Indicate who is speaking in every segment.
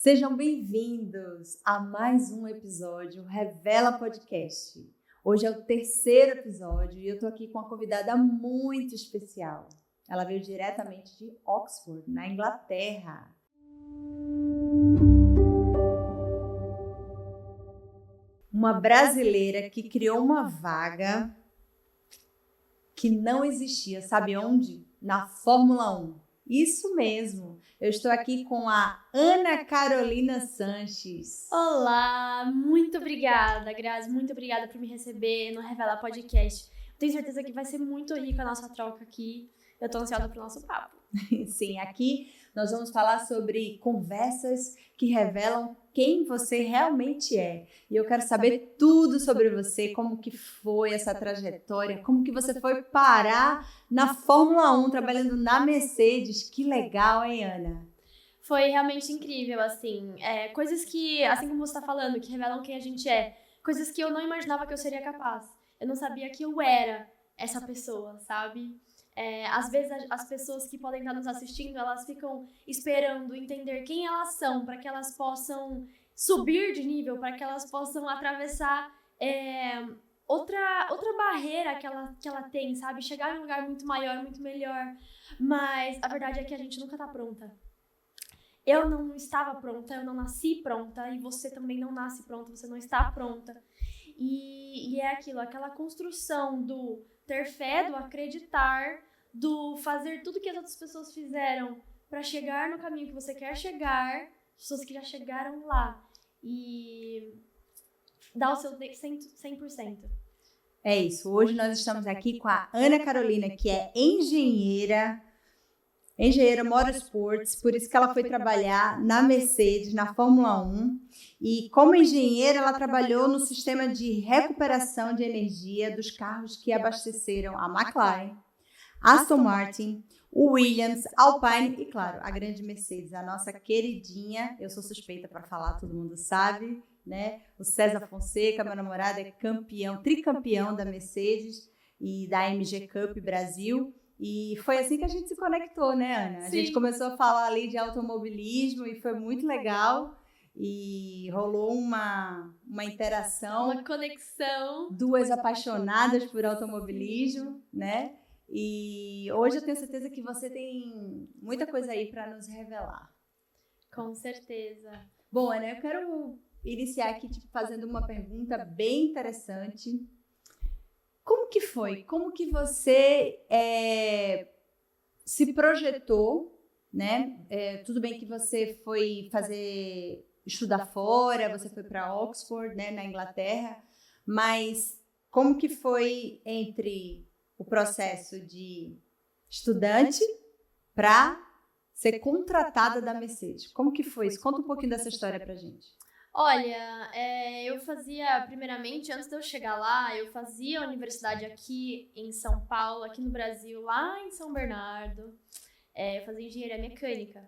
Speaker 1: Sejam bem-vindos a mais um episódio Revela Podcast. Hoje é o terceiro episódio e eu tô aqui com uma convidada muito especial. Ela veio diretamente de Oxford, na Inglaterra. Uma brasileira que criou uma vaga que não existia, sabe onde? Na Fórmula 1. Isso mesmo, eu estou aqui com a Ana Carolina Sanches.
Speaker 2: Olá, muito obrigada, Grazi, muito obrigada por me receber no Revela Podcast. Tenho certeza que vai ser muito rica a nossa troca aqui. Eu tô ansiosa pro nosso papo.
Speaker 1: Sim, aqui nós vamos falar sobre conversas que revelam quem você realmente é. E eu quero saber tudo sobre você, como que foi essa trajetória, como que você foi parar na Fórmula 1, trabalhando na Mercedes. Que legal, hein, Ana?
Speaker 2: Foi realmente incrível, assim. Coisas que, assim como você tá falando, que revelam quem a gente é. Coisas que eu não imaginava que eu seria capaz. Eu não sabia que eu era essa pessoa, sabe? Às vezes as pessoas que podem estar nos assistindo, elas ficam esperando entender quem elas são, para que elas possam subir de nível, para que elas possam atravessar outra barreira que ela tem, sabe? Chegar em um lugar muito maior, muito melhor. Mas a verdade é que a gente nunca tá pronta. Eu não estava pronta, eu não nasci pronta, e você também não nasce pronta, você não está pronta. E é aquela construção do ter fé, do acreditar, do fazer tudo que as outras pessoas fizeram para chegar no caminho que você quer chegar, pessoas que já chegaram lá, e dar o seu 100%.
Speaker 1: É isso, hoje nós estamos aqui com a Ana Carolina, que é engenheira Motorsports, por isso que ela foi trabalhar na Mercedes, na Fórmula 1, e como engenheira ela trabalhou no sistema de recuperação de energia dos carros que abasteceram a McLaren, Aston Martin, o Williams, Alpine e, claro, a grande Mercedes, a nossa queridinha. Eu sou suspeita para falar, todo mundo sabe, né? O César Fonseca, meu namorado, é tricampeão da Mercedes e da MG Cup Brasil. E foi assim que a gente se conectou, né, Ana? A gente começou a falar ali de automobilismo e foi muito legal. E rolou uma interação.
Speaker 2: Uma conexão.
Speaker 1: Duas apaixonadas por automobilismo, né? E hoje eu tenho certeza que você tem muita coisa aí para nos revelar.
Speaker 2: Com certeza.
Speaker 1: Bom, Ana, eu quero iniciar aqui fazendo uma pergunta bem interessante. Como que foi? Como que você se projetou, né? Tudo bem que você foi estudar fora, você foi para Oxford, né, na Inglaterra, mas como que foi entre o processo de estudante para ser contratada da Mercedes? Como que foi isso? Conta um pouquinho dessa história pra gente.
Speaker 2: Olha, eu fazia, primeiramente, antes de eu chegar lá, eu fazia a universidade aqui em São Paulo, aqui no Brasil, lá em São Bernardo. Eu fazia engenharia mecânica.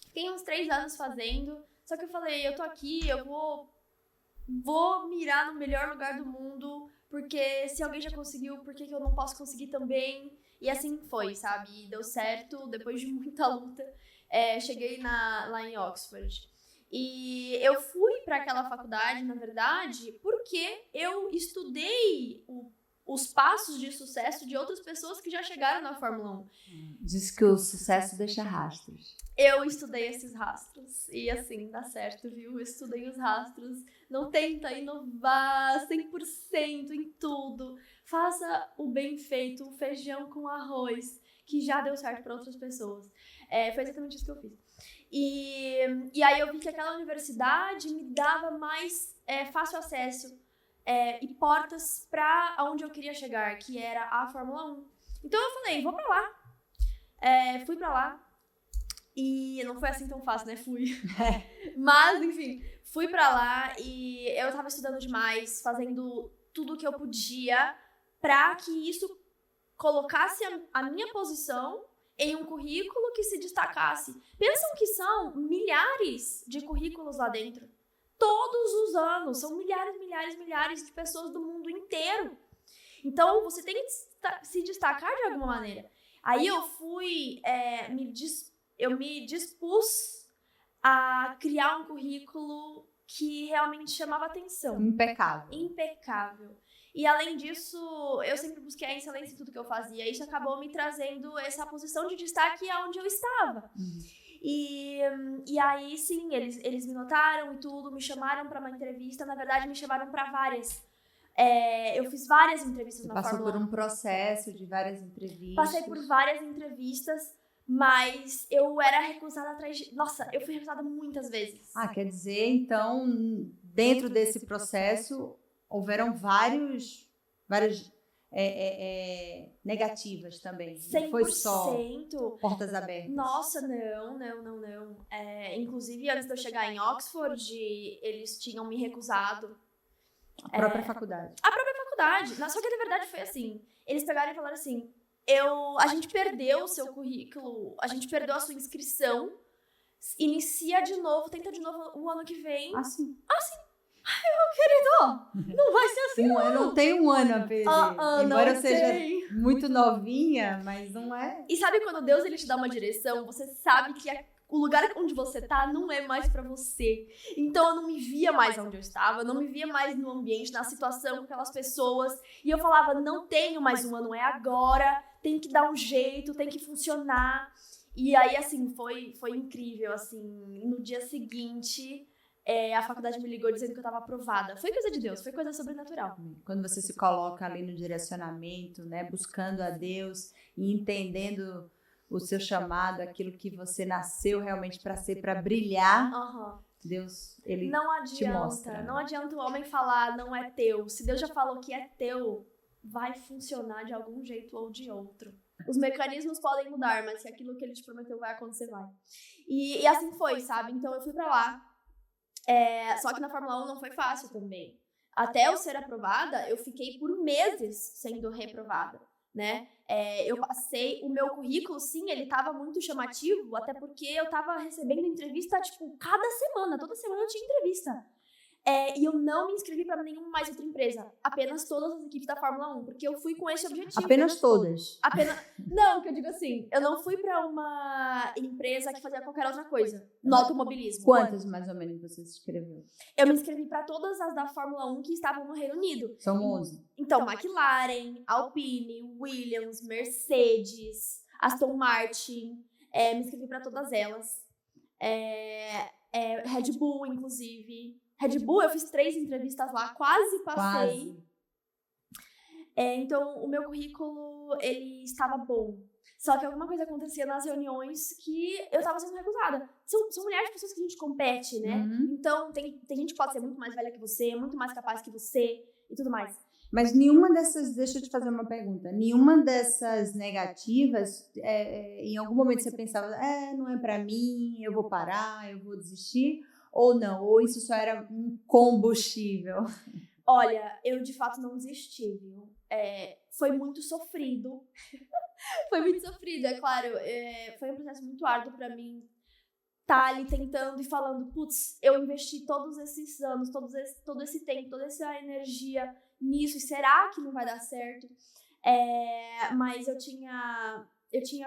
Speaker 2: Fiquei uns 3 anos fazendo, só que eu falei, eu tô aqui, eu vou mirar no melhor lugar do mundo, porque se alguém já conseguiu, por que eu não posso conseguir também? E assim foi, sabe? E deu certo, depois de muita luta, cheguei lá em Oxford. E eu fui para aquela faculdade, na verdade, porque eu estudei os passos de sucesso de outras pessoas que já chegaram na Fórmula 1.
Speaker 1: Diz que o sucesso deixa rastros.
Speaker 2: Eu estudei esses rastros. E assim, dá certo, viu? Eu estudei os rastros. Não tenta inovar 100% em tudo. Faça o bem feito, o feijão com arroz, que já deu certo para outras pessoas. Foi exatamente isso que eu fiz. E aí eu vi que aquela universidade me dava mais fácil acesso e portas para onde eu queria chegar, que era a Fórmula 1. Então eu falei, vou pra lá. Fui pra lá. E não foi assim tão fácil, né? Fui. Mas, enfim, fui pra lá e eu tava estudando demais, fazendo tudo o que eu podia pra que isso colocasse a minha posição em um currículo que se destacasse. Pensam que são milhares de currículos lá dentro. Todos os anos. São milhares de pessoas do mundo inteiro. Então, você tem que se destacar de alguma maneira. Aí eu fui, eu me dispus a criar um currículo que realmente chamava atenção. Impecável. E além disso, eu sempre busquei a excelência em tudo que eu fazia. Isso acabou me trazendo essa posição de destaque aonde eu estava. E aí, sim, eles me notaram e tudo, me chamaram para uma entrevista. Na verdade, me chamaram para várias. Eu fiz várias entrevistas na Fórmula 1.
Speaker 1: Passou por um processo de várias entrevistas.
Speaker 2: Passei por várias entrevistas, mas eu era recusada atrás de... Nossa, eu fui recusada muitas vezes.
Speaker 1: Quer dizer, então, dentro desse processo, houveram várias negativas também.
Speaker 2: 100%.
Speaker 1: Não foi só portas abertas.
Speaker 2: Nossa, não. Inclusive, antes de eu chegar em Oxford, eles tinham me recusado.
Speaker 1: A própria faculdade.
Speaker 2: Só que, na verdade, foi assim. Eles pegaram e falaram assim, a gente perdeu o seu currículo, a gente perdeu a sua inscrição, inicia de novo, tenta de novo o ano que vem.
Speaker 1: Assim.
Speaker 2: Querido, não vai ser assim,
Speaker 1: não tem um ano a perder. Embora eu seja muito novinha, mas não é.
Speaker 2: E sabe quando Deus ele te dá uma direção, você sabe que o lugar onde você tá não é mais pra você. Então eu não me via mais onde eu estava, eu não me via mais no ambiente, na situação com aquelas pessoas. E eu falava, não tenho mais um ano, é agora, tem que dar um jeito, tem que funcionar. E aí, assim, foi incrível, assim, no dia seguinte... a faculdade me ligou dizendo que eu estava aprovada. Foi coisa de Deus, foi coisa sobrenatural.
Speaker 1: Quando você se coloca ali no direcionamento, né, buscando a Deus e entendendo o seu chamado, aquilo que você nasceu realmente para ser, para brilhar, Deus, ele te mostra.
Speaker 2: Não adianta o homem falar, não é teu. Se Deus já falou que é teu, vai funcionar de algum jeito ou de outro. Os mecanismos podem mudar, mas se aquilo que ele te prometeu vai acontecer, vai. E assim foi, sabe? Então eu fui para lá. Só que na Fórmula 1 não foi fácil também. Até eu ser aprovada, eu fiquei por meses sendo reprovada, né? Eu passei, o meu currículo, sim, ele tava muito chamativo, até porque eu tava recebendo entrevista, tipo, cada semana, toda semana eu tinha entrevista. E eu não me inscrevi para nenhuma mais outra empresa. Apenas todas as equipes da Fórmula 1, porque eu fui com esse objetivo.
Speaker 1: Apenas todas?
Speaker 2: Não, que eu digo assim, eu não fui para uma empresa que fazia qualquer outra coisa. No automobilismo.
Speaker 1: Quantas, mais ou menos, você se inscreveu?
Speaker 2: Eu me inscrevi para todas as da Fórmula 1 que estavam no Reino Unido.
Speaker 1: São 11.
Speaker 2: Então, McLaren, Alpine, Williams, Mercedes, Aston Martin. Me inscrevi para todas elas. Red Bull, inclusive. Red Bull, eu fiz 3 entrevistas lá, quase passei. Então, o meu currículo, ele estava bom. Só que alguma coisa acontecia nas reuniões que eu estava sendo recusada. São mulheres de pessoas que a gente compete, né? Então, tem gente que pode ser muito mais velha que você, muito mais capaz que você e tudo mais.
Speaker 1: Mas nenhuma dessas, deixa eu te fazer uma pergunta, nenhuma dessas negativas, em algum momento você pensava, não é pra mim, eu vou parar, eu vou desistir? Ou não? Ou isso só era um combustível?
Speaker 2: Olha, eu de fato não desisti, viu? Foi muito sofrido. Foi muito sofrido, é claro. Foi um processo muito árduo pra mim. Tá ali tentando e falando, putz, eu investi todos esses anos, todo esse tempo, toda essa energia nisso, e será que não vai dar certo? Mas eu tinha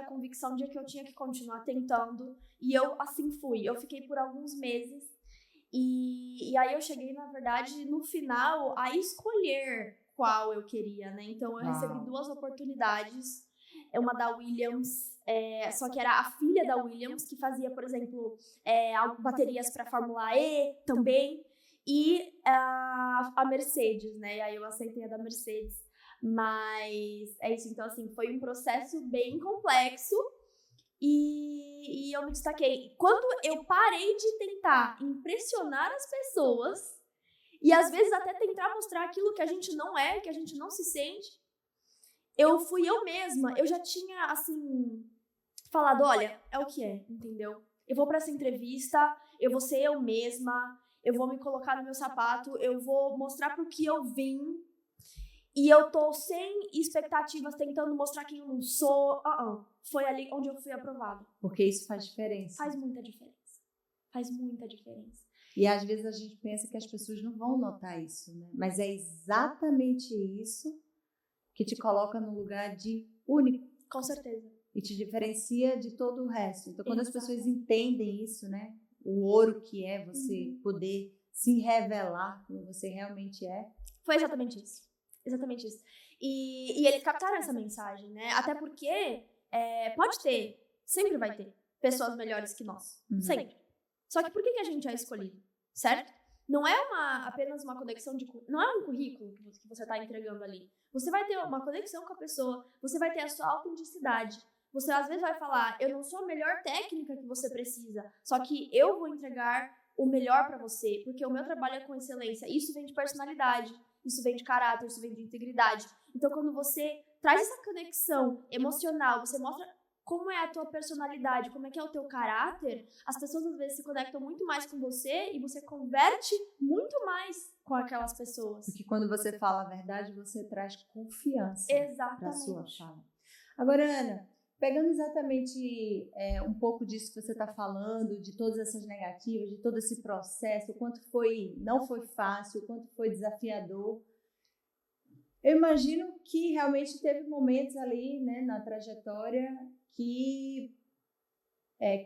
Speaker 2: a convicção de que eu tinha que continuar tentando, e eu assim fui. Eu fiquei por alguns meses, e aí eu cheguei, na verdade, no final, a escolher qual eu queria, né? Então eu recebi 2 oportunidades, uma da Williams, só que era a filha da Williams, que fazia, por exemplo, baterias para Fórmula E também, e a Mercedes, né? E aí eu aceitei a da Mercedes. Mas é isso, então assim, foi um processo bem complexo e eu me destaquei. Quando eu parei de tentar impressionar as pessoas e às vezes até tentar mostrar aquilo que a gente não é, que a gente não se sente, eu fui eu mesma, eu já tinha assim, falado, olha, é o que é, entendeu? Eu vou pra essa entrevista, eu vou ser eu mesma, eu vou me colocar no meu sapato, eu vou mostrar pro que eu vim. E eu tô sem expectativas, tentando mostrar quem eu não sou. Foi ali onde eu fui aprovada.
Speaker 1: Porque isso faz diferença.
Speaker 2: Faz muita diferença. Faz muita diferença.
Speaker 1: E às vezes a gente pensa que as pessoas não vão notar isso, né? Mas é exatamente isso que te coloca no lugar de único.
Speaker 2: Com certeza.
Speaker 1: E te diferencia de todo o resto. Então, quando as pessoas entendem isso, né? o ouro que é você poder se revelar como você realmente é?
Speaker 2: Foi exatamente isso. Exatamente isso. E eles captaram essa mensagem, né? Até porque pode ter, sempre vai ter, pessoas melhores que nós. Sempre. Só que por que a gente é escolhido? Certo? Não é apenas uma conexão não é um currículo que você está entregando ali. Você vai ter uma conexão com a pessoa, você vai ter a sua autenticidade. Você às vezes vai falar, eu não sou a melhor técnica que você precisa, só que eu vou entregar o melhor para você, porque o meu trabalho é com excelência. Isso vem de personalidade, isso vem de caráter, isso vem de integridade. Então, quando você traz essa conexão emocional, você mostra como é a tua personalidade, como é que é o teu caráter, as pessoas às vezes se conectam muito mais com você e você converte muito mais com aquelas pessoas.
Speaker 1: Porque quando você fala a verdade, você traz confiança para a sua fala. Agora, Ana, pegando exatamente um pouco disso que você está falando, de todas essas negativas, de todo esse processo, o quanto não foi fácil, o quanto foi desafiador, eu imagino que realmente teve momentos ali, né, na trajetória que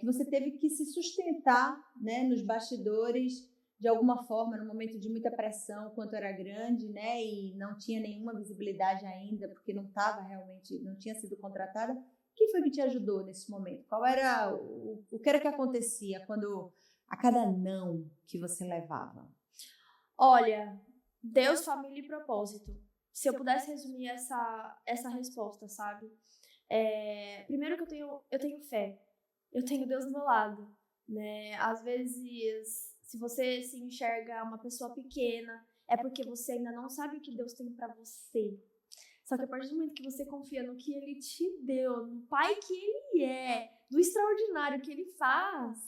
Speaker 1: você teve que se sustentar, né, nos bastidores de alguma forma, num momento de muita pressão, o quanto era grande, né, e não tinha nenhuma visibilidade ainda, porque não tinha sido contratada. Quem foi que te ajudou nesse momento? Qual era o que era que acontecia a cada não que você levava?
Speaker 2: Olha, Deus, família e propósito. Se eu pudesse resumir essa resposta, sabe? Primeiro que eu tenho fé. Eu tenho Deus do meu lado, né? Às vezes, se você se enxerga uma pessoa pequena, é porque você ainda não sabe o que Deus tem pra você. Só que a partir do momento que você confia no que Ele te deu, no Pai que Ele é, do extraordinário que Ele faz,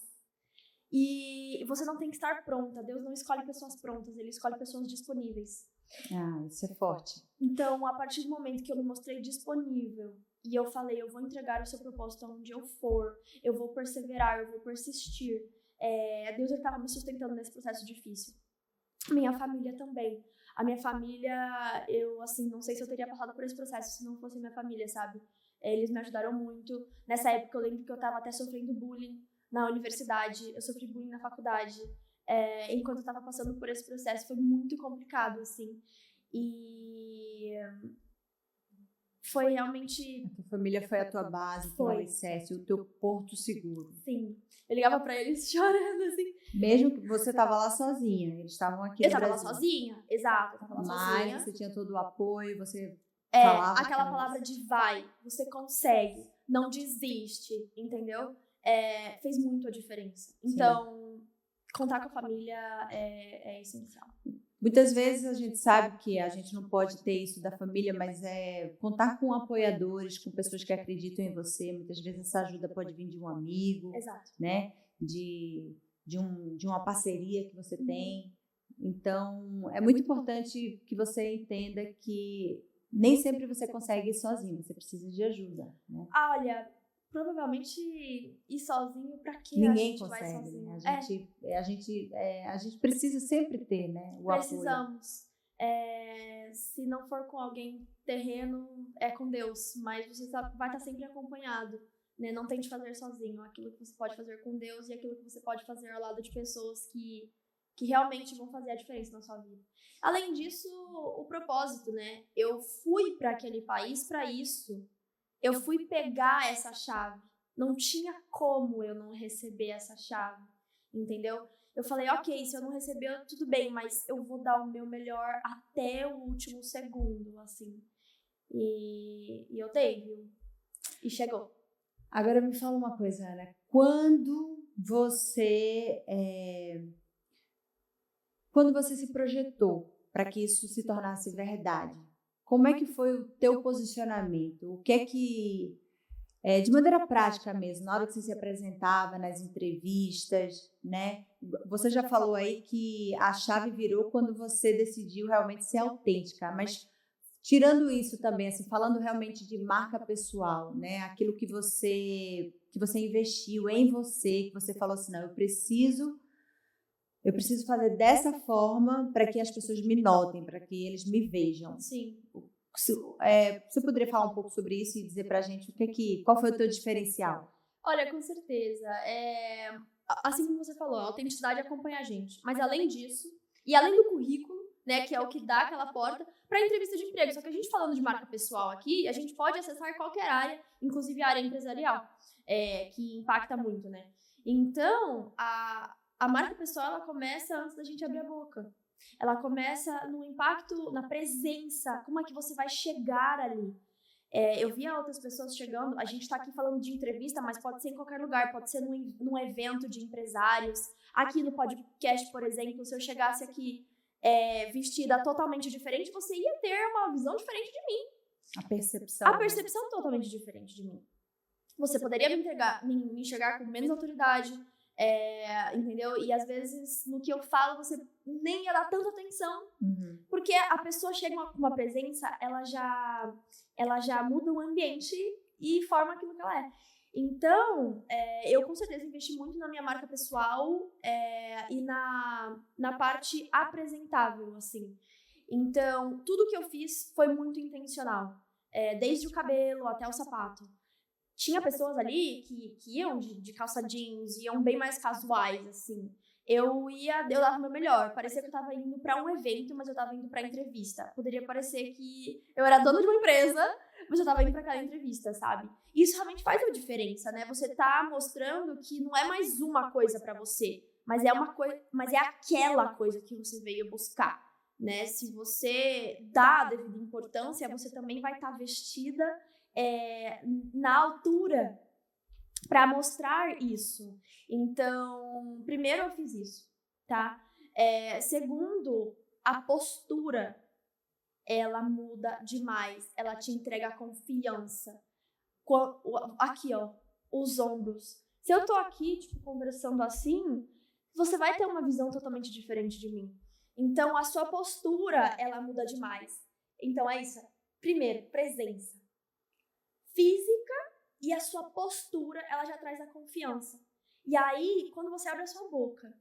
Speaker 2: e você não tem que estar pronta. Deus não escolhe pessoas prontas, Ele escolhe pessoas disponíveis.
Speaker 1: Isso é forte.
Speaker 2: Então, a partir do momento que eu me mostrei disponível e eu falei, eu vou entregar o seu propósito aonde eu for, eu vou perseverar, eu vou persistir. Deus estava me sustentando nesse processo difícil. Minha família também. A minha família, eu assim, não sei se eu teria passado por esse processo se não fosse minha família, sabe? Eles me ajudaram muito. Nessa época eu lembro que eu estava até sofrendo bullying na universidade, eu sofri bullying na faculdade. Enquanto eu estava passando por esse processo, foi muito complicado, assim. E foi realmente...
Speaker 1: A tua família foi a tua base, o teu alicerce, o teu porto seguro.
Speaker 2: Sim. Eu ligava pra eles chorando, assim.
Speaker 1: Mesmo que você estava lá sozinha, eles estavam aqui no Brasil.
Speaker 2: Eu estava lá sozinha, exato, eu estava lá sozinha.
Speaker 1: Mas você tinha todo o apoio, você
Speaker 2: falava... aquela palavra de vai, você consegue, não desiste, entendeu? Fez muito a diferença. Então, contar com a família é essencial.
Speaker 1: Muitas vezes a gente sabe que a gente não pode ter isso da família, mas contar com apoiadores, com pessoas que acreditam em você. Muitas vezes essa ajuda pode vir de um amigo, né? De uma parceria que você tem. Então, é muito importante que você entenda que nem sempre você consegue ir sozinho, você precisa de ajuda, né?
Speaker 2: Olha, provavelmente ir sozinho, pra que
Speaker 1: ninguém
Speaker 2: a gente
Speaker 1: consegue,
Speaker 2: vai sozinho?
Speaker 1: Né? A gente precisa sempre ter, né, o
Speaker 2: Precisamos. Apoio. Se não for com alguém terreno, é com Deus, mas você vai estar sempre acompanhado, né? Não tente fazer sozinho aquilo que você pode fazer com Deus e aquilo que você pode fazer ao lado de pessoas que realmente vão fazer a diferença na sua vida. Além disso, o propósito, né? Eu fui para aquele país para isso. Eu fui pegar essa chave. Não tinha como eu não receber essa chave, entendeu? Eu falei, ok, se eu não receber, tudo bem, mas eu vou dar o meu melhor até o último segundo, assim. E eu dei, viu? E chegou.
Speaker 1: Agora me fala uma coisa, Ana. Quando você se projetou para que isso se tornasse verdade, como é que foi o teu posicionamento? O que é que, de maneira prática mesmo, na hora que você se apresentava nas entrevistas, né? Você já falou aí que a chave virou quando você decidiu realmente ser autêntica, mas tirando isso também, assim, falando realmente de marca pessoal, né? Aquilo que você investiu em você, que você falou assim, não, eu preciso fazer dessa forma para que as pessoas me notem, para que eles me vejam.
Speaker 2: Sim.
Speaker 1: Você poderia falar um pouco sobre isso e dizer para a gente qual foi o teu diferencial?
Speaker 2: Olha, com certeza. assim como você falou, a autenticidade acompanha a gente. Mas além disso, e além do currículo, né, que é o que dá aquela porta para entrevista de emprego. Só que a gente falando de marca pessoal aqui, a gente pode acessar qualquer área, inclusive a área empresarial, que impacta muito, né? Então, a marca pessoal, ela começa antes da gente abrir a boca. Ela começa no impacto, na presença, como é que você vai chegar ali. Eu via outras pessoas chegando, a gente está aqui falando de entrevista, mas pode ser em qualquer lugar, pode ser num evento de empresários. Aqui no podcast, por exemplo, se eu chegasse aqui vestida totalmente diferente, você ia ter uma visão diferente de mim.
Speaker 1: A percepção.
Speaker 2: A percepção totalmente diferente de mim. Você poderia me enxergar com menos autoridade, entendeu? E às vezes, no que eu falo, você nem ia dar tanta atenção.
Speaker 1: Uhum.
Speaker 2: Porque a pessoa chega com uma presença, ela já muda o ambiente e forma aquilo que ela é. Então, eu com certeza investi muito na minha marca pessoal e na parte apresentável, assim. Então, tudo que eu fiz foi muito intencional. Desde o cabelo até o sapato. Tinha pessoas ali que iam de calça jeans, iam bem mais casuais, assim. Eu dava o meu melhor. Parecia que eu tava indo pra um evento, mas eu tava indo pra entrevista. Poderia parecer que eu era dona de uma empresa, mas eu tava indo pra aquela entrevista, sabe? Isso realmente faz uma diferença, né? Você tá mostrando que não é mais uma coisa pra você, mas é aquela coisa que você veio buscar, né? Se você dá a devida importância, você também vai estar vestida na altura para mostrar isso. Então, primeiro eu fiz isso, tá? Segundo, a postura, ela muda demais. Ela te entrega confiança. Aqui, ó, os ombros. Se eu tô aqui, tipo, conversando assim, você vai ter uma visão totalmente diferente de mim. Então, a sua postura, ela muda demais. Então, é isso. Primeiro, presença física, e a sua postura, ela já traz a confiança. E aí, quando você abre a sua boca,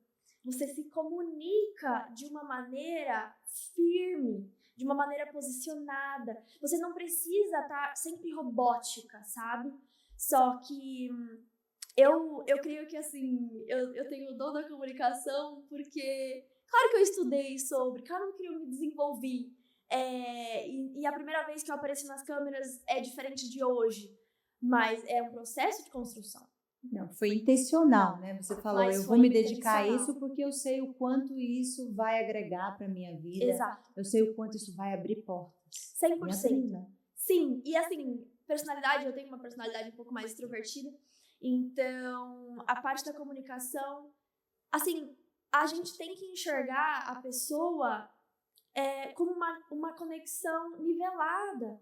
Speaker 2: você se comunica de uma maneira firme, de uma maneira posicionada. Você não precisa estar sempre robótica, sabe? Só que eu creio que, assim, eu tenho o dom da comunicação porque, claro que eu estudei sobre, claro que eu me desenvolvi. E a primeira vez que eu apareci nas câmeras é diferente de hoje, mas é um processo de construção.
Speaker 1: Não, foi intencional, né? Você falou, eu vou me dedicar a isso porque eu sei o quanto isso vai agregar para minha vida.
Speaker 2: Exato.
Speaker 1: Eu sei o quanto isso vai abrir portas.
Speaker 2: 100%. Sim, e assim, personalidade, eu tenho uma personalidade um pouco mais extrovertida, então a parte da comunicação, assim, a gente tem que enxergar a pessoa como uma conexão nivelada.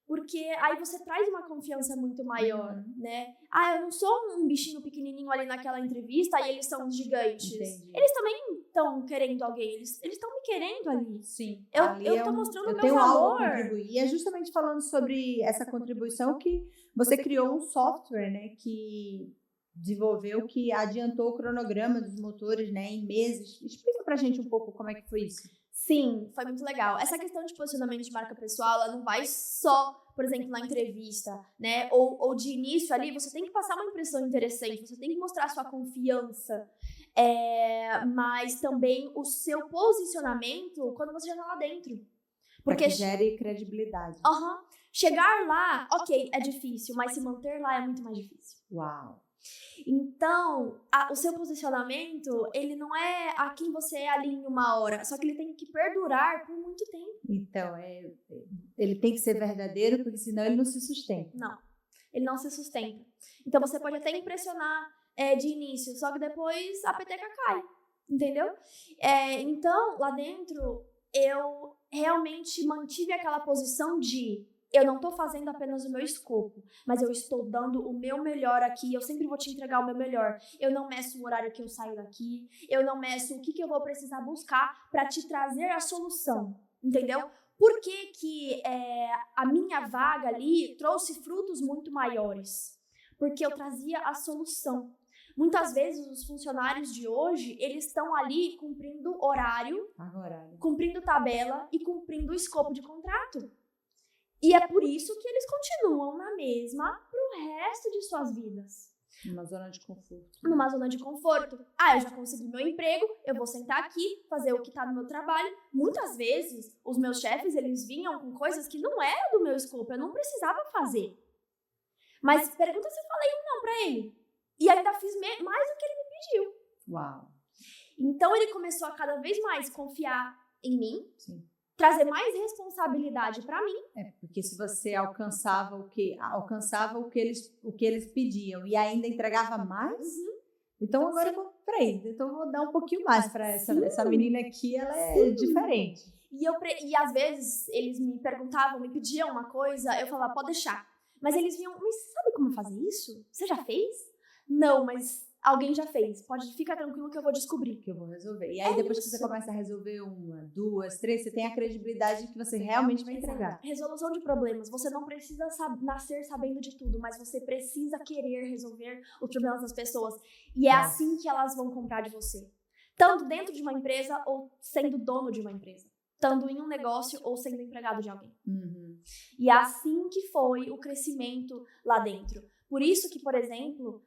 Speaker 2: Porque aí você traz uma confiança muito maior, né? Eu não sou um bichinho pequenininho ali naquela entrevista e eles são gigantes.
Speaker 1: Entendi.
Speaker 2: Eles também estão querendo alguém, eles estão me querendo ali.
Speaker 1: Sim.
Speaker 2: Eu tô mostrando o meu
Speaker 1: tenho
Speaker 2: valor.
Speaker 1: Algo a contribuir. E é justamente falando sobre essa contribuição que você criou um software, né? Que desenvolveu, que adiantou o cronograma dos motores, né? Em meses. Explica pra gente um pouco como é que foi isso.
Speaker 2: Sim, foi muito legal. Essa questão de posicionamento de marca pessoal, ela não vai só, por exemplo, na entrevista, né? Ou de início ali, você tem que passar uma impressão interessante, você tem que mostrar a sua confiança, mas também o seu posicionamento quando você já tá lá dentro.
Speaker 1: Porque que gere credibilidade.
Speaker 2: Chegar lá, ok, é difícil, mas se manter lá é muito mais difícil.
Speaker 1: Uau!
Speaker 2: Então, o seu posicionamento, ele não é a quem você é ali em uma hora, só que ele tem que perdurar por muito tempo.
Speaker 1: Então, ele tem que ser verdadeiro, porque senão ele não se sustenta.
Speaker 2: Não, ele não se sustenta. Então, você pode até impressionar de início, só que depois a peteca cai, entendeu? Então, lá dentro, eu realmente mantive aquela posição de... Eu não estou fazendo apenas o meu escopo, mas eu estou dando o meu melhor aqui, eu sempre vou te entregar o meu melhor. Eu não meço o horário que eu saio daqui, eu não meço o que eu vou precisar buscar para te trazer a solução, entendeu? Por que a minha vaga ali trouxe frutos muito maiores? Porque eu trazia a solução. Muitas vezes os funcionários de hoje, eles estão ali cumprindo horário, cumprindo tabela e cumprindo o escopo de contrato. E é por isso que eles continuam na mesma pro resto de suas vidas.
Speaker 1: Uma zona de conforto.
Speaker 2: Numa zona de conforto. Eu já consegui meu emprego, eu vou sentar aqui, fazer o que tá no meu trabalho. Muitas vezes, os meus chefes, eles vinham com coisas que não eram do meu escopo, eu não precisava fazer. Mas pergunta se eu falei um não pra ele. E ainda fiz mais do que ele me pediu.
Speaker 1: Uau.
Speaker 2: Então, ele começou a cada vez mais confiar em mim.
Speaker 1: Sim.
Speaker 2: Trazer mais responsabilidade pra mim.
Speaker 1: Porque se você alcançava o que eles pediam e ainda entregava mais, então agora peraí, então eu vou dar um pouquinho mais para essa menina aqui, ela é diferente.
Speaker 2: E às vezes eles me perguntavam, me pediam uma coisa, eu falava, pode deixar. Mas eles vinham, mas você sabe como fazer isso? Você já fez? Não, mas alguém já fez. Fica tranquilo que eu vou descobrir.
Speaker 1: Que eu vou resolver. E aí depois que você começa a resolver 1, 2, 3, você tem a credibilidade de que você realmente vai entregar.
Speaker 2: Resolução de problemas. Você não precisa nascer sabendo de tudo, mas você precisa querer resolver os problemas das pessoas. E é assim que elas vão comprar de você. Tanto dentro de uma empresa ou sendo dono de uma empresa. Tanto em um negócio ou sendo empregado de alguém. E é assim que foi o crescimento lá dentro. Por isso que, por exemplo,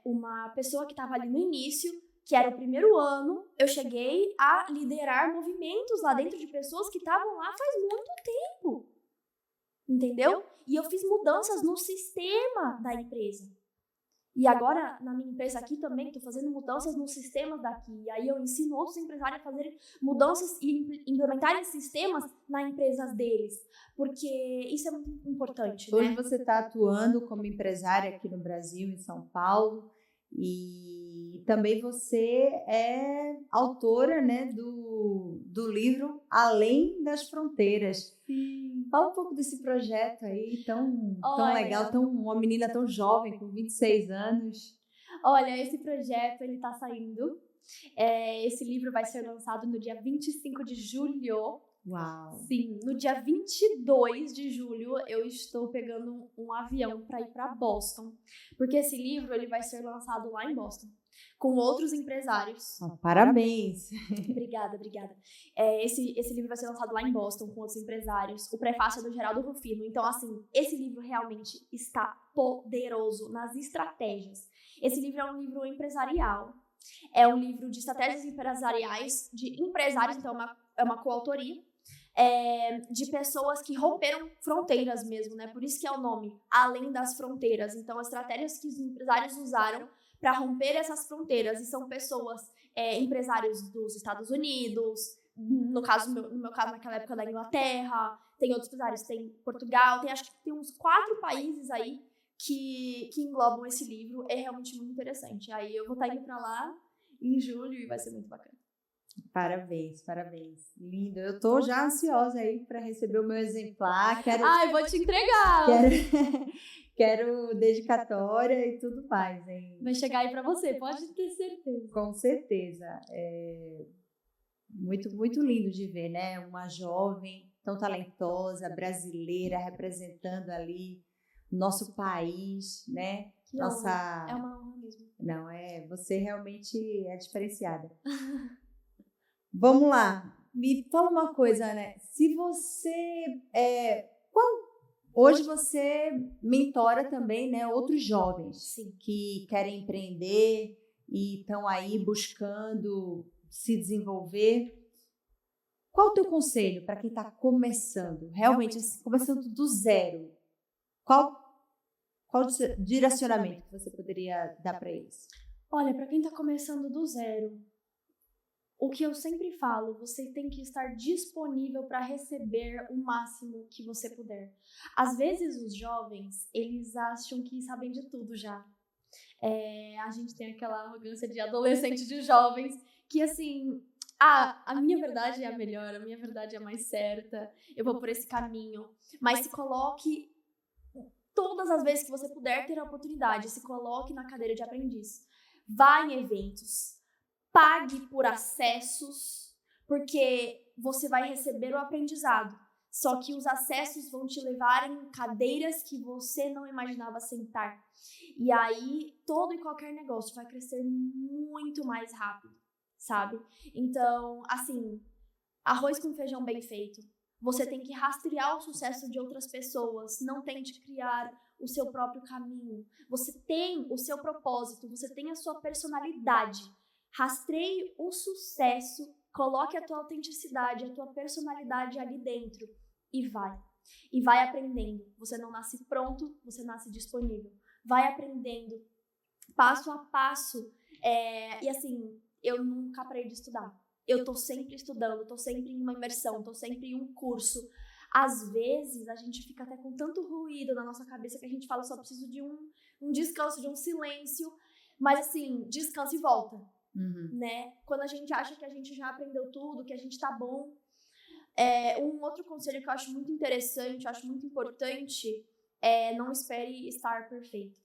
Speaker 2: uma pessoa que estava ali no início, que era o primeiro ano, eu cheguei a liderar movimentos lá dentro de pessoas que estavam lá faz muito tempo. Entendeu? E eu fiz mudanças no sistema da empresa. E agora, na minha empresa aqui também, estou fazendo mudanças nos sistemas daqui. E aí eu ensino outros empresários a fazerem mudanças e implementarem sistemas nas empresas deles. Porque isso é muito importante,
Speaker 1: Hoje
Speaker 2: né?
Speaker 1: você está atuando como empresária aqui no Brasil, em São Paulo. E também você é autora, né, do livro Além das Fronteiras.
Speaker 2: Sim.
Speaker 1: Fala um pouco desse projeto aí, tão legal, uma menina tão jovem, com 26 anos.
Speaker 2: Olha, esse projeto, ele tá saindo. Esse livro vai ser lançado no dia 25 de julho.
Speaker 1: Uau!
Speaker 2: Sim, no dia 22 de julho eu estou pegando um avião para ir para Boston, porque esse livro ele vai ser lançado lá em Boston, com outros empresários.
Speaker 1: Parabéns!
Speaker 2: Obrigada. Esse livro vai ser lançado lá em Boston, com outros empresários. O prefácio é do Geraldo Rufino. Então, assim, esse livro realmente está poderoso nas estratégias. Esse livro é um livro empresarial. É um livro de estratégias empresariais, de empresários, então é uma coautoria. De pessoas que romperam fronteiras mesmo, né? Por isso que é o nome, Além das Fronteiras. Então, as estratégias que os empresários usaram para romper essas fronteiras. E são pessoas, empresários dos Estados Unidos, no meu caso, naquela época da Inglaterra, tem outros empresários, tem Portugal, acho que tem uns 4 países aí que englobam esse livro. É realmente muito interessante. Aí eu vou estar indo para lá em julho e vai ser muito bacana.
Speaker 1: Parabéns. Lindo. Eu tô já ansiosa aí para receber o meu exemplar.
Speaker 2: Eu vou te entregar!
Speaker 1: Quero dedicatória e tudo mais, hein?
Speaker 2: Vai chegar aí para você, pode ter certeza.
Speaker 1: Com certeza. Muito, muito lindo de ver, né? Uma jovem tão talentosa, brasileira, representando ali o nosso país, né?
Speaker 2: Que honra. É uma honra mesmo.
Speaker 1: Não, você realmente é diferenciada. Vamos lá, me fala uma coisa, né? Se você... Hoje você mentora também, né, outros jovens que querem empreender e estão aí buscando se desenvolver. Qual o teu conselho para quem está começando, realmente assim, começando do zero? Qual o direcionamento que você poderia dar para eles?
Speaker 2: Olha, para quem está começando do zero, o que eu sempre falo, você tem que estar disponível para receber o máximo que você puder. Às vezes os jovens, eles acham que sabem de tudo já. A gente tem aquela arrogância de adolescente, de jovens, que assim, a minha verdade é a melhor, a minha verdade é a mais certa, eu vou por esse caminho. Mas se coloque todas as vezes que você puder ter a oportunidade, se coloque na cadeira de aprendiz. Vá em eventos. Pague por acessos, porque você vai receber o aprendizado. Só que os acessos vão te levar em cadeiras que você não imaginava sentar. E aí, todo e qualquer negócio vai crescer muito mais rápido, sabe? Então, assim, arroz com feijão bem feito. Você tem que rastrear o sucesso de outras pessoas. Não tente criar o seu próprio caminho. Você tem o seu propósito, você tem a sua personalidade. Rastreie o sucesso, coloque a tua autenticidade, a tua personalidade ali dentro e vai. E vai aprendendo. Você não nasce pronto, você nasce disponível. Vai aprendendo, passo a passo. E assim, eu nunca parei de estudar. Eu tô sempre estudando, tô sempre em uma imersão, tô sempre em um curso. Às vezes, a gente fica até com tanto ruído na nossa cabeça que a gente fala, só preciso de um descanso, de um silêncio. Mas assim, descansa e volta, né? Quando a gente acha que a gente já aprendeu tudo, que a gente tá bom. Um outro conselho que eu acho muito interessante, eu acho muito importante, não espere estar perfeito.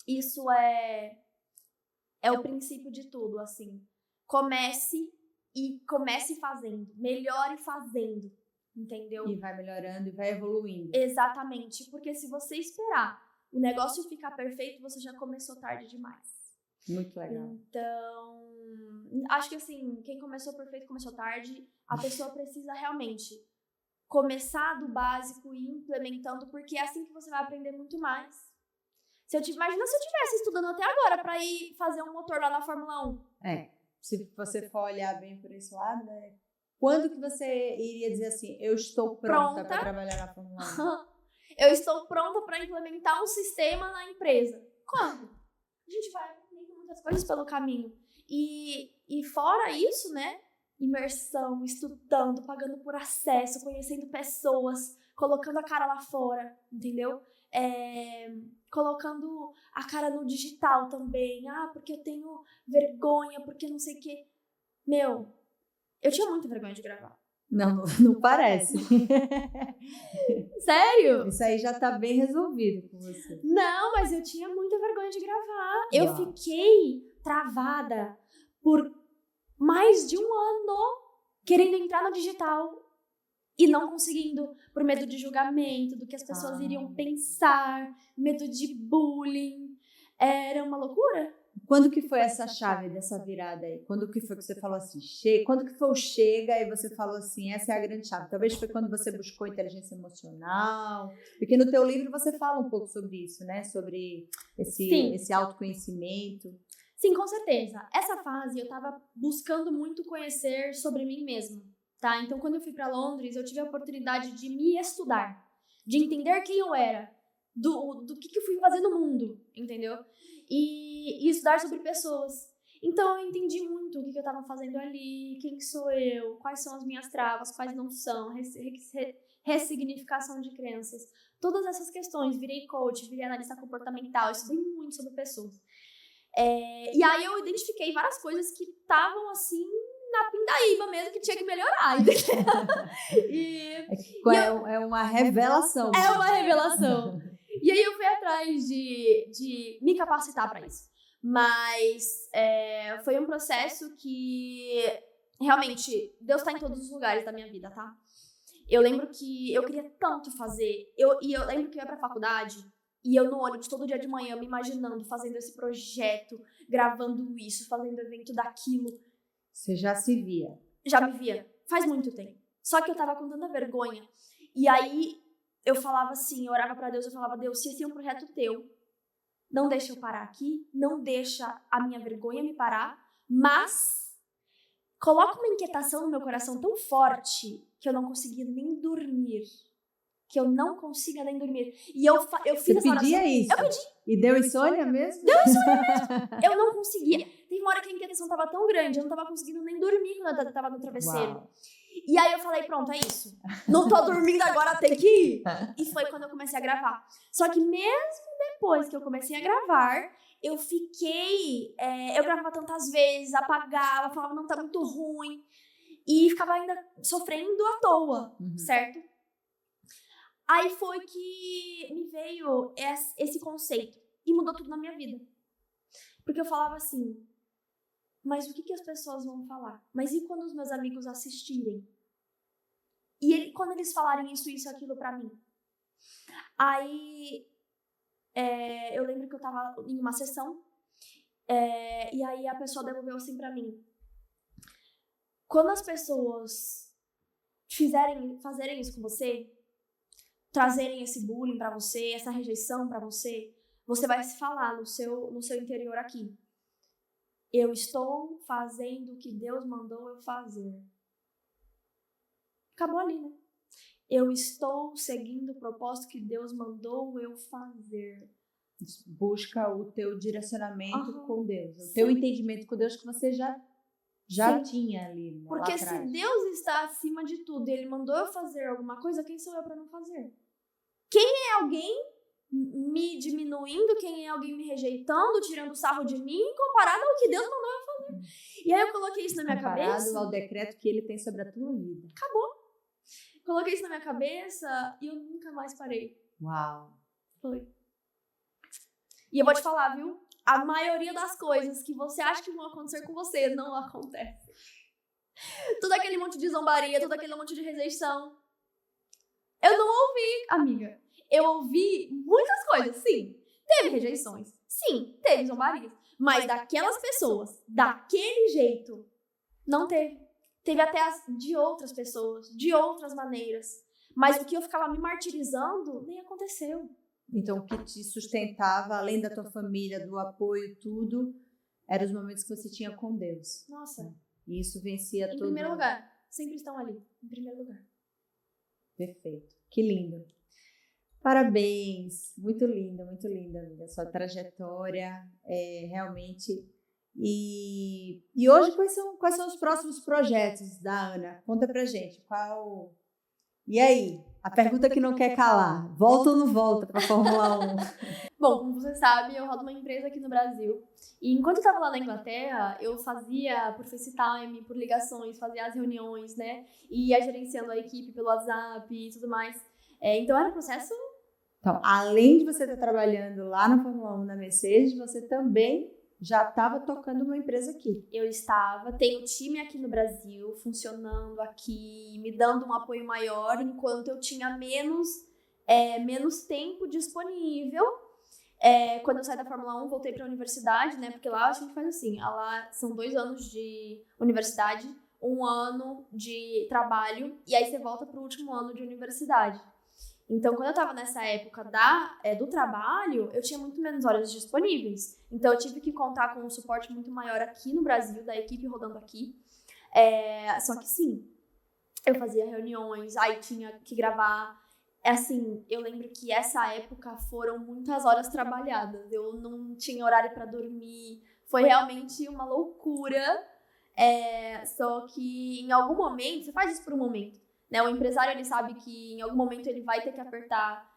Speaker 2: Isso é o princípio de tudo, assim. Comece fazendo, melhore fazendo, entendeu?
Speaker 1: E vai melhorando e vai evoluindo.
Speaker 2: Exatamente, porque se você esperar o negócio ficar perfeito, você já começou tarde demais.
Speaker 1: Muito legal.
Speaker 2: Então, acho que assim, quem começou perfeito começou tarde. A pessoa precisa realmente começar do básico e ir implementando, porque é assim que você vai aprender muito mais. Imagina se eu estivesse estudando até agora para ir fazer um motor lá na Fórmula 1.
Speaker 1: Se você for olhar bem por esse lado, né? Quando que você iria dizer assim, eu estou pronta para trabalhar na Fórmula 1?
Speaker 2: Eu estou pronta para implementar um sistema na empresa. Quando? A gente vai aprendendo muitas coisas pelo caminho. E fora isso, né? Imersão, estudando, pagando por acesso, conhecendo pessoas, colocando a cara lá fora, entendeu? Colocando a cara no digital também. Porque eu tenho vergonha, porque não sei o quê. Meu, eu tinha muita vergonha de gravar.
Speaker 1: Não parece.
Speaker 2: Sério?
Speaker 1: Isso aí já tá bem resolvido com você.
Speaker 2: Não, mas eu tinha muita vergonha de gravar. Eu fiquei travada por mais de um ano querendo entrar no digital e não conseguindo, por medo de julgamento, do que as pessoas iriam pensar, medo de bullying. Era uma loucura.
Speaker 1: Quando que foi essa chave dessa virada aí? Quando que foi que você falou assim, quando que foi o chega e você falou assim, essa é a grande chave? Talvez foi quando você buscou inteligência emocional, porque no teu livro você fala um pouco sobre isso, né? Sobre esse autoconhecimento.
Speaker 2: Sim, com certeza. Essa fase eu tava buscando muito conhecer sobre mim mesma, tá? Então, quando eu fui para Londres, eu tive a oportunidade de me estudar, de entender quem eu era, do que eu fui fazer no mundo, entendeu? E estudar sobre pessoas. Então, eu entendi muito o que eu tava fazendo ali, quem sou eu, quais são as minhas travas, quais não são, ressignificação de crenças. Todas essas questões. Virei coach, virei analista comportamental, estudei muito sobre pessoas. E aí eu identifiquei várias coisas que estavam assim na pindaíba mesmo, que tinha que melhorar.
Speaker 1: É uma revelação.
Speaker 2: É uma revelação. E aí eu fui atrás de me capacitar para isso. Mas foi um processo que realmente Deus está em todos os lugares da minha vida, tá? Eu lembro que eu queria tanto fazer. Eu lembro que eu ia pra faculdade e eu no ônibus todo dia de manhã me imaginando fazendo esse projeto, gravando isso, fazendo evento daquilo.
Speaker 1: Você já se via?
Speaker 2: Já me via. Faz muito tempo. Só que eu tava com tanta vergonha. E aí eu falava assim, eu orava pra Deus, eu falava, Deus, se esse é um projeto teu, não deixa eu parar aqui, não deixa a minha vergonha me parar, mas coloca uma inquietação no meu coração tão forte que eu não conseguia nem dormir. Que eu não consiga nem dormir. E eu fiz essa oração.
Speaker 1: Você pedia isso?
Speaker 2: Eu pedi.
Speaker 1: E deu insônia mesmo?
Speaker 2: Deu insônia mesmo. Eu não conseguia. Teve uma hora que a inquietação tava tão grande, eu não tava conseguindo nem dormir quando eu tava no travesseiro.
Speaker 1: Uau.
Speaker 2: E aí eu falei, pronto, é isso. Não tô dormindo agora, tem que ir. E foi quando eu comecei a gravar. Só que mesmo depois que eu comecei a gravar, eu fiquei... eu gravava tantas vezes, apagava, falava, não, tá muito ruim. E ficava ainda sofrendo à toa, certo? Aí foi que me veio esse conceito. E mudou tudo na minha vida. Porque eu falava assim, mas o que as pessoas vão falar? Mas e quando os meus amigos assistirem? E quando eles falarem isso, aquilo pra mim? Aí, eu lembro que eu tava em uma sessão, e aí a pessoa devolveu assim pra mim. Quando as pessoas fazerem isso com você, trazerem esse bullying pra você, essa rejeição pra você, você vai se falar no seu interior aqui. Eu estou fazendo o que Deus mandou eu fazer. Acabou ali, né? Eu estou seguindo o propósito que Deus mandou eu fazer.
Speaker 1: Busca o teu direcionamento com Deus, o
Speaker 2: Sim.
Speaker 1: teu entendimento com Deus que você já tinha ali, né,
Speaker 2: porque
Speaker 1: lá atrás.
Speaker 2: se Deus está acima de tudo e Ele mandou eu fazer alguma coisa, quem sou eu para não fazer? Quem é alguém me diminuindo, quem é alguém me rejeitando, tirando sarro de mim, comparado ao que Deus mandou eu fazer? E aí eu coloquei isso na minha cabeça.
Speaker 1: Comparado ao decreto que Ele tem sobre a tua vida.
Speaker 2: Acabou. Coloquei isso na minha cabeça e eu nunca mais parei.
Speaker 1: Uau.
Speaker 2: Foi. E eu vou te falar, viu? A maioria das coisas que você acha que vão acontecer com você não acontece. Todo aquele monte de zombaria, todo aquele monte de rejeição. Eu não ouvi, amiga. Eu ouvi muitas coisas, sim. Teve rejeições, sim. Teve zombarias. Mas daquelas pessoas, daquele jeito, não teve. Teve até de outras pessoas, de outras maneiras. Mas o que eu ficava me martirizando, nem aconteceu.
Speaker 1: Então, o que te sustentava, além da tua família, do apoio, tudo, eram os momentos que você tinha com Deus.
Speaker 2: Nossa.
Speaker 1: E isso vencia
Speaker 2: Em
Speaker 1: todo...
Speaker 2: primeiro lugar. Sempre estão ali. Em primeiro lugar.
Speaker 1: Perfeito. Que lindo. Parabéns. Muito linda, amiga. Sua trajetória é realmente... E hoje, quais são os próximos projetos da Ana? Conta pra gente. E aí? A pergunta que não quer calar. Volta ou não volta pra Fórmula 1?
Speaker 2: Bom, como você sabe, eu rodo uma empresa aqui no Brasil. E enquanto eu estava lá na Inglaterra, eu fazia por FaceTime, por ligações, fazia as reuniões, né? E ia gerenciando a equipe pelo WhatsApp e tudo mais. Então era um processo...
Speaker 1: Então, além de você estar trabalhando lá na Fórmula 1 na Mercedes, você também já estava tocando uma empresa aqui.
Speaker 2: Eu estava, tenho time aqui no Brasil, funcionando aqui, me dando um apoio maior, enquanto eu tinha menos tempo disponível. Quando eu saí da Fórmula 1, voltei para a universidade, né? Porque lá a gente faz assim, lá são 2 anos de universidade, 1 ano de trabalho, e aí você volta para o último ano de universidade. Então, quando eu estava nessa época do trabalho, eu tinha muito menos horas disponíveis. Então, eu tive que contar com um suporte muito maior aqui no Brasil, da equipe rodando aqui. Só que sim, eu fazia reuniões, aí tinha que gravar. Assim, eu lembro que essa época foram muitas horas trabalhadas. Eu não tinha horário para dormir. Foi realmente uma loucura. Só que em algum momento, você faz isso por um momento. Né? O empresário, ele sabe que em algum momento ele vai ter que apertar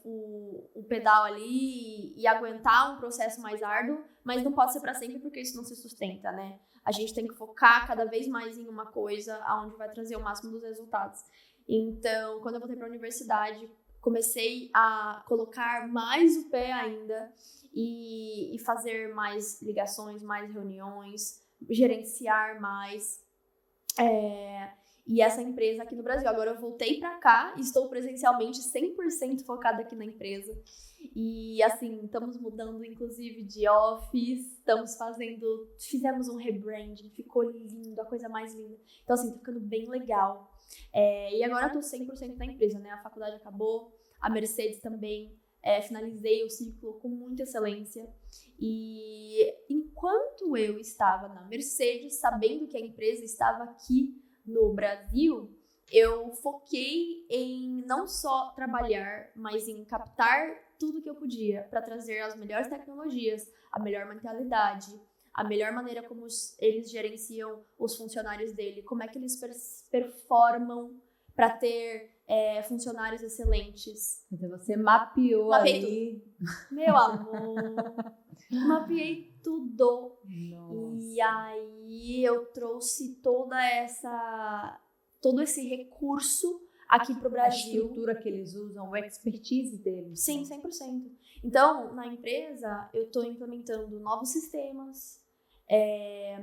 Speaker 2: o pedal ali e aguentar um processo mais árduo, mas não pode ser para sempre porque isso não se sustenta, né? A gente tem que focar cada vez mais em uma coisa aonde vai trazer o máximo dos resultados. Então, quando eu voltei para a universidade, comecei a colocar mais o pé ainda e fazer mais ligações, mais reuniões, gerenciar mais... E essa empresa aqui no Brasil. Agora eu voltei pra cá, estou presencialmente 100% focada aqui na empresa. E assim, estamos mudando inclusive de office, fizemos um rebranding, ficou lindo, a coisa mais linda. Então assim, tá ficando bem legal. E agora eu tô 100% na empresa, né? A faculdade acabou, a Mercedes também, finalizei o ciclo com muita excelência. E enquanto eu estava na Mercedes, sabendo que a empresa estava aqui no Brasil, eu foquei em não só trabalhar, mas em captar tudo que eu podia para trazer as melhores tecnologias, a melhor mentalidade, a melhor maneira como eles gerenciam os funcionários dele, como é que eles performam para ter funcionários excelentes.
Speaker 1: Então você mapeou ali...
Speaker 2: Tudo. Meu amor, mapeei tudo.
Speaker 1: Nossa.
Speaker 2: E aí eu trouxe todo esse recurso aqui pro Brasil.
Speaker 1: A estrutura que eles usam, a expertise deles.
Speaker 2: Sim, 100%. Então, na empresa, eu estou implementando novos sistemas,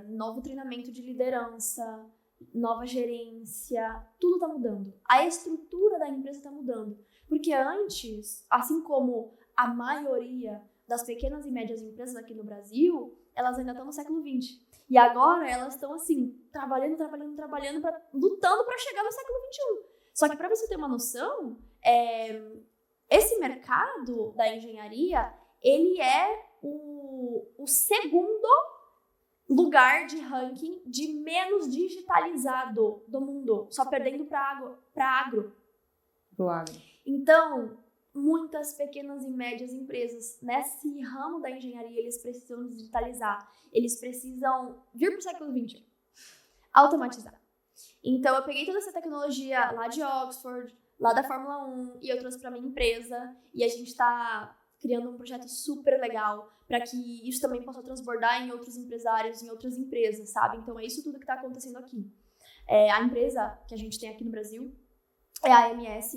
Speaker 2: novo treinamento de liderança, nova gerência, tudo tá mudando. A estrutura da empresa tá mudando. Porque antes, assim como a maioria das pequenas e médias empresas aqui no Brasil, elas ainda estão no século XX. E agora elas estão assim, trabalhando, lutando para chegar no século XXI. Só que para você ter uma noção, esse mercado da engenharia, ele é o segundo lugar de ranking de menos digitalizado do mundo, só perdendo para agro.
Speaker 1: Do agro.
Speaker 2: Então, muitas pequenas e médias empresas nesse ramo da engenharia, eles precisam digitalizar, eles precisam vir para o século XXI, automatizar. Então, eu peguei toda essa tecnologia lá de Oxford, lá da Fórmula 1, e eu trouxe para minha empresa, e a gente está criando um projeto super legal para que isso também possa transbordar em outros empresários, em outras empresas, sabe? Então, é isso tudo que está acontecendo aqui. A empresa que a gente tem aqui no Brasil é a AMS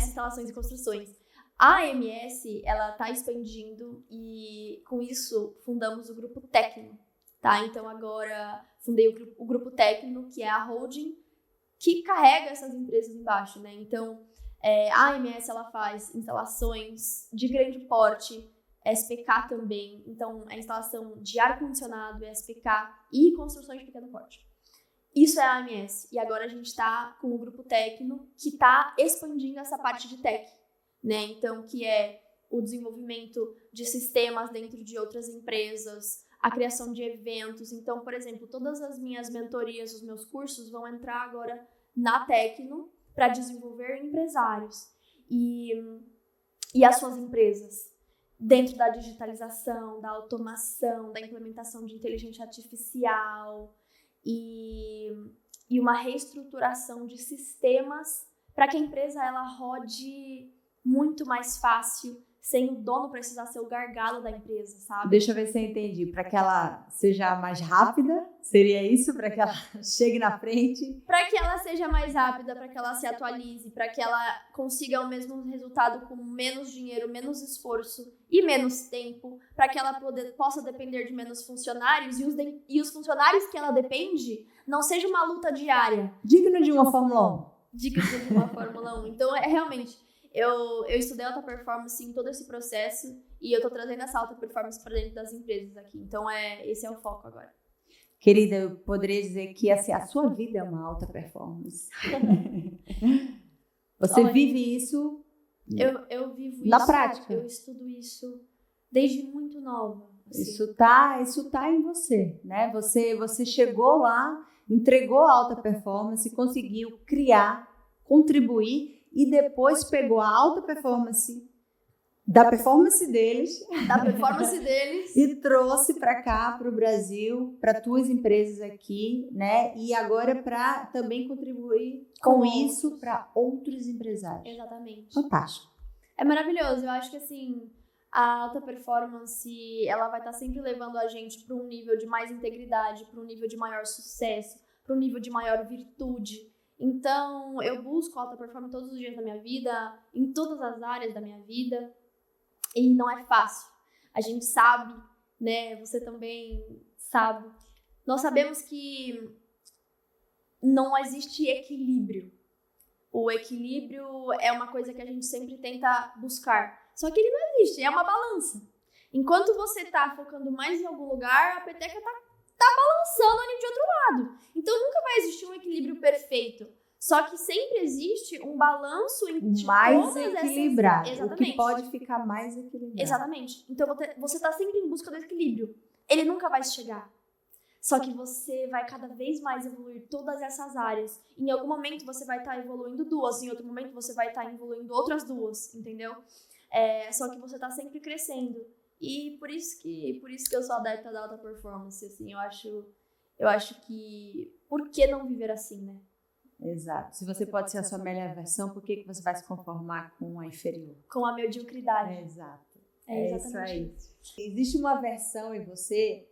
Speaker 2: Instalações e Construções. A AMS, ela está expandindo e, com isso, fundamos o Grupo Tecno, tá? Então, agora, fundei o Grupo Tecno, que é a holding que carrega essas empresas embaixo, né? Então, a AMS, ela faz instalações de grande porte, SPK também. Então, a instalação de ar-condicionado, SPK e construções de pequeno porte. Isso é a AMS. E agora a gente está com o Grupo Tecno, que está expandindo essa parte de tech, né? Então, que é o desenvolvimento de sistemas dentro de outras empresas, a criação de eventos. Então, por exemplo, todas as minhas mentorias, os meus cursos vão entrar agora na Tecno para desenvolver empresários e as suas empresas dentro da digitalização, da automação, da implementação de inteligência artificial e uma reestruturação de sistemas para que a empresa ela rode muito mais fácil, sem o dono precisar ser o gargalo da empresa, sabe?
Speaker 1: Deixa eu ver se eu entendi. Para que ela seja mais rápida, seria isso? Para que ela chegue na frente?
Speaker 2: Para que ela seja mais rápida, para que ela se atualize, para que ela consiga o mesmo resultado com menos dinheiro, menos esforço e menos tempo, para que ela possa depender de menos funcionários e os funcionários que ela depende não seja uma luta diária.
Speaker 1: Digno de uma Fórmula 1.
Speaker 2: Digno de uma Fórmula 1. Então, realmente... Eu estudei alta performance em todo esse processo e eu tô trazendo essa alta performance para dentro das empresas aqui. Então, esse é o foco agora.
Speaker 1: Querida, eu poderia dizer que assim, a sua vida é uma alta performance. Você vive isso
Speaker 2: eu vivo isso
Speaker 1: na prática.
Speaker 2: Eu estudo isso desde muito nova. Assim.
Speaker 1: Isso tá em você, né? Você chegou lá, entregou a alta performance, conseguiu criar, contribuir e depois pegou a alta performance da performance deles e trouxe para cá, para o Brasil, para tuas empresas aqui, né? E agora para também contribuir com isso para outros empresários.
Speaker 2: Exatamente.
Speaker 1: Fantástico.
Speaker 2: É maravilhoso. Eu acho que assim, a alta performance, ela vai estar sempre levando a gente para um nível de mais integridade, para um nível de maior sucesso, para um nível de maior virtude. Então, eu busco alta performance todos os dias da minha vida, em todas as áreas da minha vida, e não é fácil. A gente sabe, né? Você também sabe. Nós sabemos que não existe equilíbrio. O equilíbrio é uma coisa que a gente sempre tenta buscar. Só que ele não existe, é uma balança. Enquanto você tá focando mais em algum lugar, a peteca tá balançando ali de outro lado. Então nunca vai existir um equilíbrio perfeito. Só que sempre existe um balanço entre
Speaker 1: mais equilibrado.
Speaker 2: Exatamente.
Speaker 1: O que pode ficar mais equilibrado.
Speaker 2: Exatamente. Então você tá sempre em busca do equilíbrio. Ele nunca vai chegar. Só que você vai cada vez mais evoluir todas essas áreas. Em algum momento você vai estar evoluindo duas, em outro momento você vai estar evoluindo outras duas, entendeu? Só que você tá sempre crescendo. E por isso que eu sou adepta da alta performance, assim, eu acho que por que não viver assim, né?
Speaker 1: Exato. Se você pode ser a sua melhor versão, por que você vai se conformar com a inferior?
Speaker 2: Com a mediocridade.
Speaker 1: Exato.
Speaker 2: Exatamente
Speaker 1: isso aí. Existe uma versão em você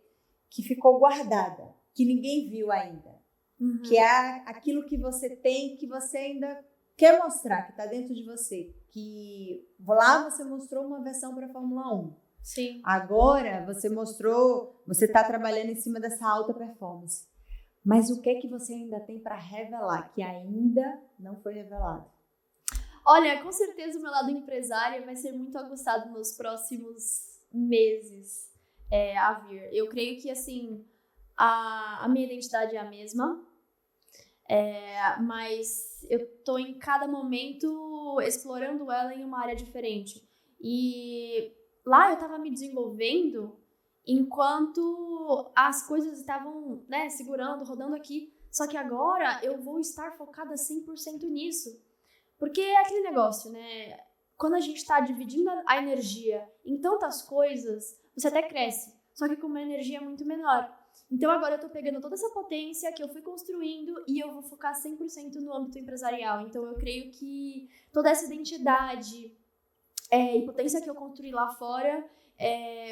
Speaker 1: que ficou guardada, que ninguém viu ainda.
Speaker 2: Uhum.
Speaker 1: Que é aquilo que você tem, que você ainda quer mostrar, que está dentro de você. Que lá você mostrou uma versão para a Fórmula 1.
Speaker 2: Sim.
Speaker 1: Agora você está trabalhando em cima dessa alta performance. Mas o que é que você ainda tem para revelar, que ainda não foi revelado?
Speaker 2: Olha, com certeza o meu lado empresário vai ser muito aguçado nos próximos meses. a vir. Eu creio que, assim, a minha identidade é a mesma, mas eu tô em cada momento explorando ela em uma área diferente. E lá eu tava me desenvolvendo enquanto as coisas estavam, né, segurando, rodando aqui. Só que agora eu vou estar focada 100% nisso. Porque é aquele negócio, né? Quando a gente tá dividindo a energia em tantas coisas, você até cresce. Só que com uma energia muito menor. Então agora eu tô pegando toda essa potência que eu fui construindo e eu vou focar 100% no âmbito empresarial. Então eu creio que toda essa identidade e potência que eu construí lá fora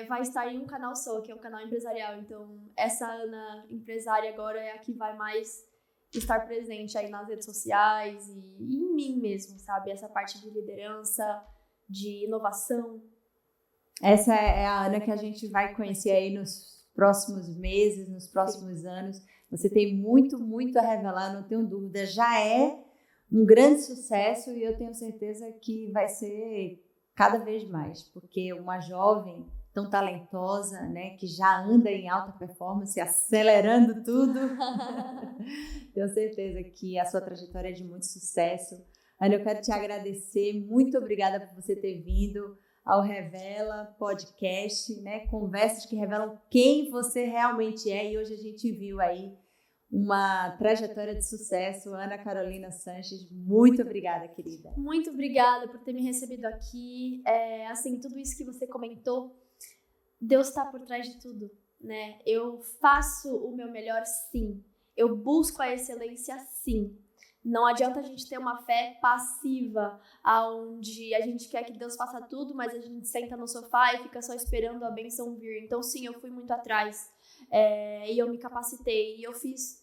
Speaker 2: vai estar em um canal só, que é o canal empresarial. Então essa Ana empresária agora é a que vai mais estar presente aí nas redes sociais e em mim mesmo, sabe? Essa parte de liderança, de inovação.
Speaker 1: Essa é a Ana que a gente vai conhecer aí nos próximos meses, nos próximos anos. Você tem muito, muito a revelar, não tenho dúvida. Já é um grande sucesso e eu tenho certeza que vai ser cada vez mais, porque uma jovem tão talentosa, né, que já anda em alta performance, acelerando tudo, tenho certeza que a sua trajetória é de muito sucesso. Ana, eu quero te agradecer, muito obrigada por você ter vindo ao Revela Podcast, né? Conversas que revelam quem você realmente é, e hoje a gente viu aí uma trajetória de sucesso. Ana Carolina Sanches, muito obrigada, querida.
Speaker 2: Muito obrigada por ter me recebido aqui. Assim, tudo isso que você comentou, Deus está por trás de tudo, né? Eu faço o meu melhor, sim. Eu busco a excelência, sim. Não adianta a gente ter uma fé passiva, onde a gente quer que Deus faça tudo, mas a gente senta no sofá e fica só esperando a bênção vir. Então, sim, eu fui muito atrás e eu me capacitei. E eu fiz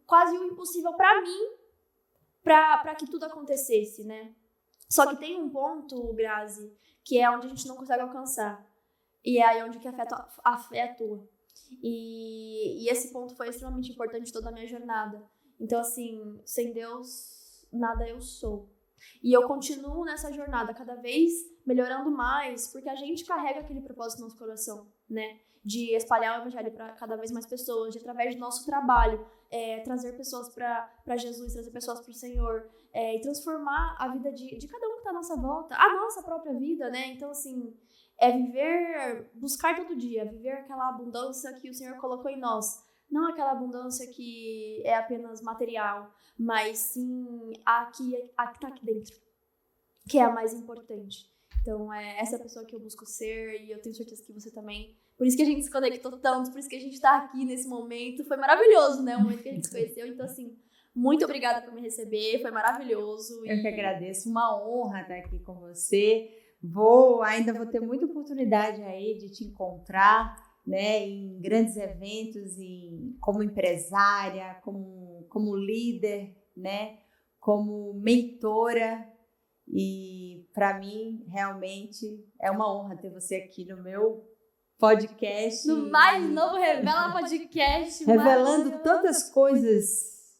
Speaker 2: quase o impossível para mim, para que tudo acontecesse, né? Só que tem um ponto, Grazi, que é onde a gente não consegue alcançar. E é aí onde que a fé atua. E esse ponto foi extremamente importante em toda a minha jornada. Então, assim, sem Deus, nada eu sou. E eu continuo nessa jornada, cada vez melhorando mais, porque a gente carrega aquele propósito no nosso coração, né? De espalhar o evangelho para cada vez mais pessoas, de através do nosso trabalho, trazer pessoas para Jesus, trazer pessoas para o Senhor, e transformar a vida de cada um que está à nossa volta, a nossa própria vida, né? Então, assim, buscar todo dia, viver aquela abundância que o Senhor colocou em nós. Não aquela abundância que é apenas material, mas sim a que está aqui dentro, que é a mais importante. Então, é essa pessoa que eu busco ser, e eu tenho certeza que você também. Por isso que a gente se conectou tanto, por isso que a gente está aqui nesse momento. Foi maravilhoso, né? O momento que a gente se conheceu. Então, assim, muito obrigada por me receber, foi maravilhoso.
Speaker 1: Eu que agradeço, uma honra estar aqui com você. Ainda vou ter muita oportunidade aí de te encontrar, né, em grandes eventos, como empresária, como líder, né, como mentora, e para mim realmente é uma honra ter você aqui no meu podcast.
Speaker 2: No mais novo Revela Podcast.
Speaker 1: Revelando tantas coisas,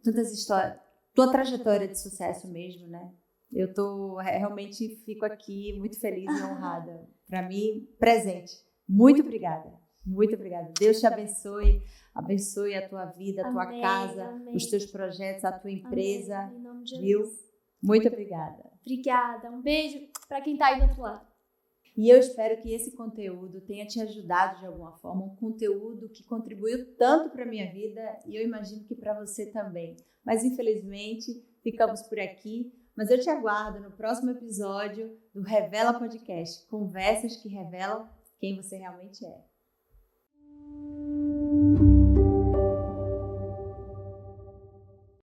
Speaker 1: tantas histórias, tua trajetória de sucesso mesmo, né? Eu realmente fico aqui muito feliz e honrada. Para mim, presente. Muito obrigada. Muito obrigada. Deus te abençoe. Abençoe a tua vida, a tua casa, amém. Os teus projetos, a tua empresa.
Speaker 2: Amém. Em nome de
Speaker 1: viu?
Speaker 2: Jesus.
Speaker 1: Muito obrigada.
Speaker 2: Obrigada. Um beijo para quem está aí do outro lado.
Speaker 1: E eu espero que esse conteúdo tenha te ajudado de alguma forma. Um conteúdo que contribuiu tanto para a minha vida e eu imagino que para você também. Mas, infelizmente, ficamos por aqui. Mas eu te aguardo no próximo episódio do Revela Podcast. Conversas que revelam quem você realmente é.